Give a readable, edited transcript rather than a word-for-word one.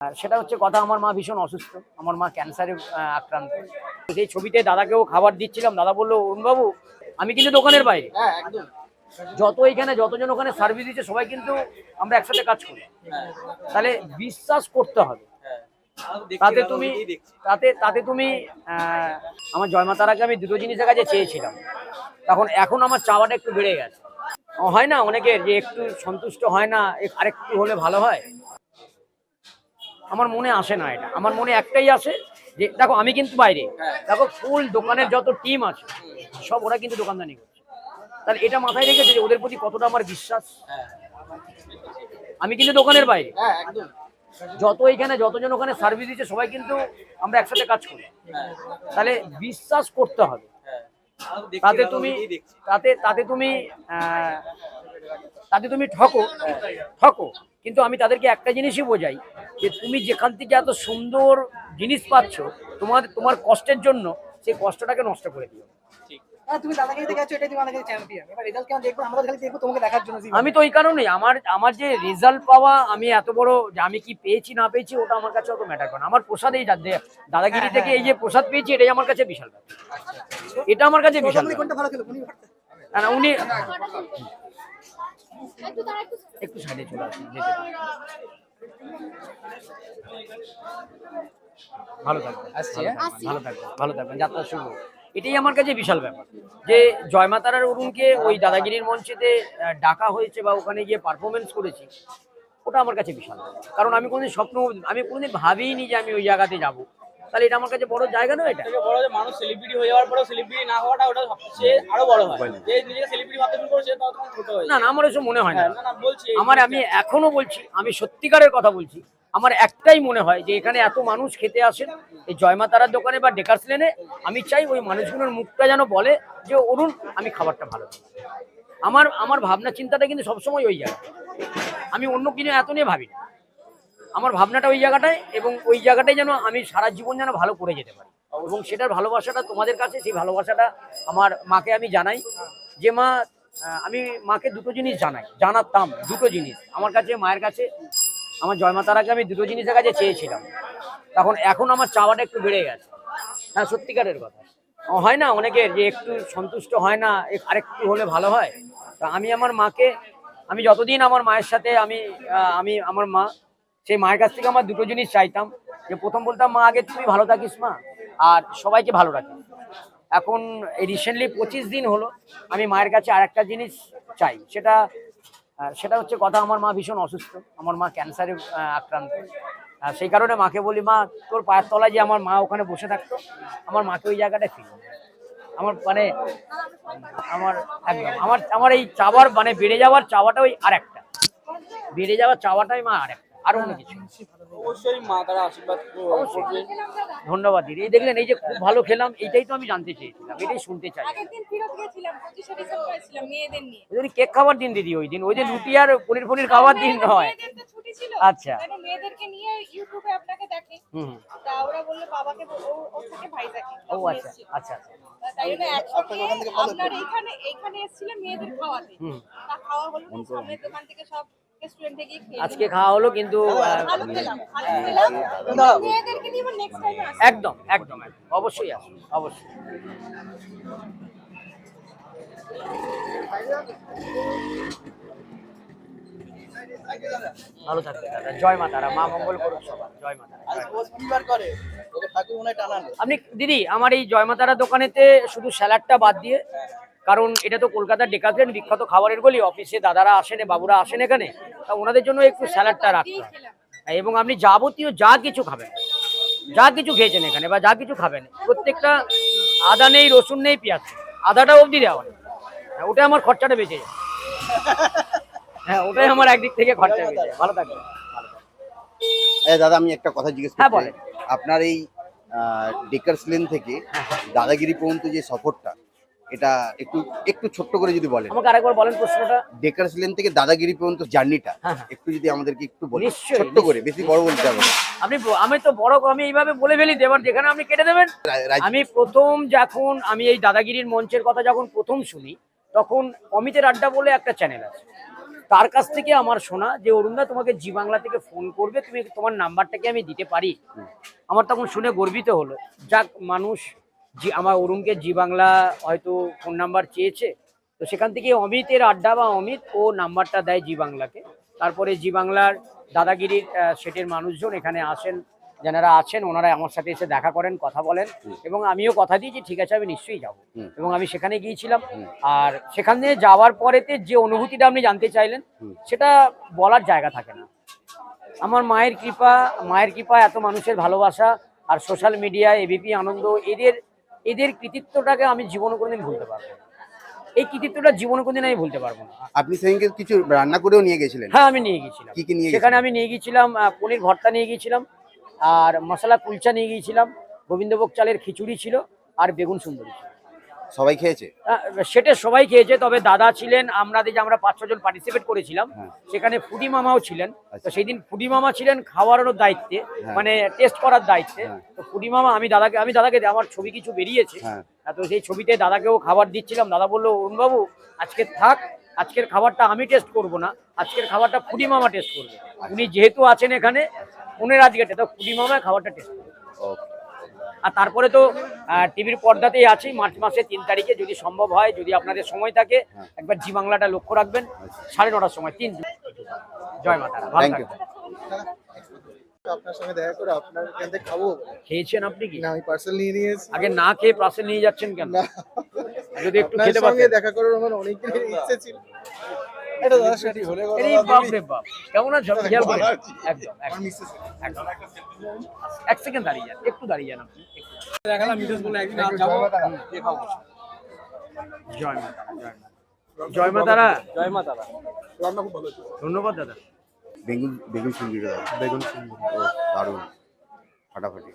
সেটা হচ্ছে কথা, আমার মা ভীষণ অসুস্থ, আমার মা ক্যান্সারে আক্রান্ত। সেই ছবিতে দাদাকেও খাবার দিচ্ছিলাম, দাদা বললো অরুণবাবু আমি কিন্তু দোকানের বাইরে, এখানে যতজন ওখানে সার্ভিস দিচ্ছে সবাই কিন্তু আমরা একসাথে কাজ করি, তাহলে বিশ্বাস করতে হবে। তাতে তুমি আমার জয়মাতারাকে আমি দুটো জিনিসের কাছে চেয়েছিলাম, এখন আমার চাওয়াটা একটু বেড়ে গেছে। হয় না অনেকের যে একটু সন্তুষ্ট হয় না, আরেকটু হলে ভালো হয়। আমার মনে আসে না এটা, আমার মনে একটাই আসে যে দেখো আমি কিন্তু বাইরে, দেখো ফুল দোকানের যত টিম আছে সব ওরা কিন্তু দোকানদানি করছে, তাহলে এটা মাথায় রেখেছে যে ওদের প্রতি কতটা আমার বিশ্বাস। আমি কিন্তু দোকানের বাইরে, এখানে যতজন ওখানে সার্ভিস দিচ্ছে সবাই কিন্তু আমরা একসাথে কাজ করি, তাহলে বিশ্বাস করতে হবে। তাতে তুমি ঠকো, কিন্তু আমি তাদেরকে একটা জিনিসই বোঝাই যে তুমি যেখান থেকে এত সুন্দর জিনিস পাচ্ছ, তোমার কষ্টের জন্য সেই কষ্টটাকে নষ্ট করে দিও। আমি তো ওই কারণেই আমার যে রেজাল্ট পাওয়া, আমি এত বড় যে আমি কি পেয়েছি না পেয়েছি ওটা আমার কাছে অত ম্যাটার করে না। আমার প্রসাদ এই দাদাগিরি থেকে এই যে প্রসাদ পেয়েছি এটাই আমার কাছে বিশাল ব্যাপার, এটা আমার কাছে বিশাল। না উনি একটু সাইডে চলে আসুন, ভালো থাকবেন, যাত্রা শুভ। এটাই আমার কাছে বিশাল ব্যাপার যে জয়মাতারার অরুণকে ওই দাদাগিরির মঞ্চেতে ডাকা হয়েছে বা ওখানে গিয়ে পারফরমেন্স করেছি, ওটা আমার কাছে বিশাল ব্যাপার। কারণ আমি কোনোদিন ভাবিনি যে আমি ওই জায়গাতে যাব, তাহলে এটা আমার কাছে বড় জায়গা নয়। এটা বড় যে মানুষ সেলিব্রিটি হয়ে যাওয়ার পরেও সেলিব্রিটি না হওয়াটা ওটা সবচেয়ে আরো বড় হয়। যে নিজেকে সেলিব্রিটি ভাবতে শুরু করেছে তখন ছোট হয়ে না আমার এসব মনে হয় না। বলছি আমি এখনো বলছি, আমি সত্যিকারের কথা বলছি, আমার একটাই মনে হয় যে এখানে এত মানুষ খেতে আসেন এই জয়মাতারার দোকানে বা ডেকার্স লেনে, আমি চাই ওই মানুষগুলোর মুখটা যেন বলে যে অরুণ আমি খাবারটা ভালো। আমার ভাবনা চিন্তাটা কিন্তু সবসময় ওই জায়গায়, আমি অন্য কিছু এত নিয়ে ভাবি না। আমার ভাবনাটা ওই জায়গাটায়, এবং ওই জায়গাটাই যেন আমি সারা জীবন যেন ভালো করে যেতে পারি, এবং সেটার ভালোবাসাটা তোমাদের কাছে, সেই ভালোবাসাটা আমার মাকে আমি জানাই যে মা, আমি মাকে দুটো জিনিস জানাতাম, দুটো জিনিস আমার কাছে, মায়ের কাছে আমার জয়মাতারাকে আমি দুটো জিনিসের কাছে চেয়েছিলাম, এখন আমার চাওয়াটা একটু বেড়ে গেছে। হ্যাঁ সত্যিকারের কথা, হয় না অনেকের যে একটু সন্তুষ্ট হয় না, আরেকটু হলে ভালো হয়। তা আমার মাকে, আমি যতদিন আমার মায়ের সাথে আমি আমার মা, সেই মায়ের কাছ থেকে আমার দুটো জিনিস চাইতাম। যে প্রথম বলতাম মা আগে তুমি ভালো থাকিস মা, আর সবাইকে ভালো রাখিস। এখন এই রিসেন্টলি 25 দিন হলো আমি মায়ের কাছে আর একটা জিনিস চাই, সেটা হচ্ছে কথা, আমার মা ভীষণ অসুস্থ, আমার মা ক্যান্সারে আক্রান্ত। সেই কারণে মাকে বলি মা তোর পায়ের তলায় যে আমার মা ওখানে বসে থাকতো, আমার মাকে ওই জায়গাটায় ফিরে, আমার এই চাওয়ার বেড়ে যাওয়ার চাওয়াটা ওই আরেকটা, বেড়ে যাওয়ার চাওয়াটাই মা আরেকটা, আর অন্য কিছু। অবশ্যই মা তারা আশীর্বাদ করবে। ধন্যবাদ দিদি। এই দেখলেন, এই যে খুব ভালো খেলাম, এইটাই তো আমি জানতে চেয়েছিলাম, এটাই শুনতে চাই। কেক খাবার দিন দিদি, ওই দিন রুটি আর পনির খাবার দিন নয়। আচ্ছা মেয়েদেরকে নিয়ে ইউটিউবে আপনাকে দেখে, তা ওরা বলল বাবাকে ও থেকে ভাইজাকে। ও আচ্ছা আচ্ছা আচ্ছা, তাই জন্য আপনার এইখানে এসেছিলেন মেয়েদের খাওয়াতে, তা খাওয়া হলো না, সামনের দোকান থেকে সব রেস্টুরেন্টে গিয়ে খেয়ে আজকে খাওয়া হলো, কিন্তু ভালো খেলাম। মেয়েদেরকে নিয়ে নেক্সট টাইম আসবো। একদম একদম অবশ্যই আসুন, অবশ্যই। ভালো থাকবে দাদা, জয় মা তারা, মা মঙ্গল করুন সবার, জয় মা তারা। আপনি দিদি আমার এই জয় মা তারা দোকানেতে শুধু স্যালাডটা বাদ দিয়ে, কারণ এটা তো কলকাতার ডেকার্স বিখ্যাত খাবারের গলি, অফিসে দাদারা আসেন, বাবুরা আসেন এখানে, তা ওনাদের জন্য একটু স্যালাডটা রাখতে হবে। এবং আপনি যাবতীয় যা কিছু খাবেন, যা কিছু খেয়েছেন এখানে বা যা কিছু খাবেন, প্রত্যেকটা আদা নেই, রসুন নেই, পেঁয়াজ, আদাটা অবধি দেওয়া নেই, ওটা আমার খরচাটা বেঁচে যায়। হ্যাঁ ওটাই আমার একদিক থেকে খরচা বেঁচে যায়। ভালো থাকবেন। দাদা আমি একটা কথা জিজ্ঞেস হ্যাঁ করতে বলেন। আপনার এই ডেকার্স লেন থেকে দাদাগিরি পর্যন্ত যে সফরটা, এটা একটু ছোট্ট করে যদি বলেন। আমাকে আরেকবার বলেন প্রশ্নটা। ডেকার্স লেন থেকে দাদাগিরি পর্যন্ত জার্নিটা একটু যদি আমাদেরকে একটু বলেন, ছোট্ট করে, বেশি বড় বলতে হবে না। আমি তো বড়, আমি এইভাবে বলে ফেলি, দেবার যেখানে আপনি কেটে দেবেন। আমি যখন আমি এই দাদাগিরির মঞ্চের কথা যখন প্রথম শুনি, তখন অমিতের আড্ডা বলে একটা চ্যানেল আছে, তার কাছ থেকে আমার শোনা যে অরুণদা তোমাকে জি বাংলা থেকে ফোন করবে, তুমি তোমার নাম্বারটাকে আমি দিতে পারি। আমার তখন শুনে গর্বিত হলো, যাক মানুষ আমার অরুণকে জি বাংলা হয়তো ফোন নাম্বার চেয়েছে, তো সেখান থেকে অমিতের আড্ডা বা অমিত ও নাম্বারটা দেয় জি বাংলাকে। তারপরে জি বাংলার দাদাগিরির সেটের মানুষজন এখানে আসেন, যারা আছেন ওনারা আমার সাথে এসে দেখা করেন, কথা বলেন, এবং আমিও কথা দিয়েছি ঠিক আছে আমি নিশ্চয়ই যাব। এবং আমি সেখানে গিয়েছিলাম। আর সেখানে যাওয়ার পরেতে যে অনুভূতিটা আপনি জানতে চাইলেন, সেটা বলার জায়গা থাকে না। আমার মায়ের কৃপা, এত মানুষের ভালোবাসা, আর সোশ্যাল মিডিয়া, এবিপি আনন্দ, এদের কৃতিত্বটাকে আমি জীবনে কোনোদিন ভুলতে পারবো না। এই কৃতিত্বটা জীবনে কোনোদিন আমি ভুলতে পারবো না। আপনি সেদিনকে কিছু রান্না করেও নিয়ে গেছিলেন? হ্যাঁ, আমি নিয়ে গেছিলাম। কি কি নিয়ে সেখানে আমি নিয়ে গেছিলাম পনির ভর্তা নিয়ে গেছিলাম, আর মশলা কুলচা নিয়ে গিয়েছিলাম, গোবিন্দভোগ চালের খিচুড়ি ছিল, আর বেগুন সুন্দরী ছিল। সবাই খেয়েছে? সেটা সবাই খেয়েছে, তবে দাদা ছিলেন, আমরা 5-6 জন পার্টিসিপেট করেছিলাম, সেখানে ফুডি মামাও ছিলেন। তো সেই দিন ফুডি মামা ছিলেন খাওয়ানোর দায়িত্বে, মানে টেস্ট করার দায়িত্বে। তো ফুডি মামা আমি দাদাকে আমার ছবি কিছু বেরিয়েছে, তো সেই ছবিতে দাদাকেও খাবার দিচ্ছিলাম। দাদা বললো অরুণবাবু আজকে থাক, আজকের খাবারটা আমি টেস্ট করব না, আজকের খাবারটা ফুডি মামা টেস্ট করবে। উনি যেহেতু আছেন এখানে, উনি আজকে তো ফুডি মামা খাবারটা টেস্ট করবে। আর তারপরে তো টিভির পর্দাতেই আছি, মার্চ মাসের 3 তারিখে, যদি সম্ভব হয়, যদি আপনাদের সময় থাকে, একবার জি বাংলাটা লক্ষ্য রাখবেন 9:30টার সময়। 3 জয় মাতারা, ভালো থাকবেন। আপনার সঙ্গে দেখা করে আপনার এখান থেকে খাবো। খেয়েছেন আপনি কি? না, আমি পার্সেল নিয়ে নিয়েছি। আগে না খেয়ে পার্সেল নিয়ে যাচ্ছেন কেন? না, যদি একটু আপনার খেতে সঙ্গে পারতেন। দেখা করার আমার অনেক দিনের ইচ্ছে ছিল। এটা দাদা সেটি হলে কথা এই বাপ রে বাপ, কেমন আছো? খেয়াল করে একদম আমার মিসেস একদম 1 সেকেন্ড দাঁড়িয়ে যান, একটু দাঁড়িয়ে যান আপনি। দেখালাম মিসেস বলে একদিন আর যাবো দিয়ে খাবো। জয় মা তারা, জয় মা তারা। জয় মা তারা। রান্না খুব ভালো হয়েছে। ধন্যবাদ দাদা। বেগুন সুন্দরী দাদা। বেগুন সুন্দর। ও দারুণ, ফাটাফাটি।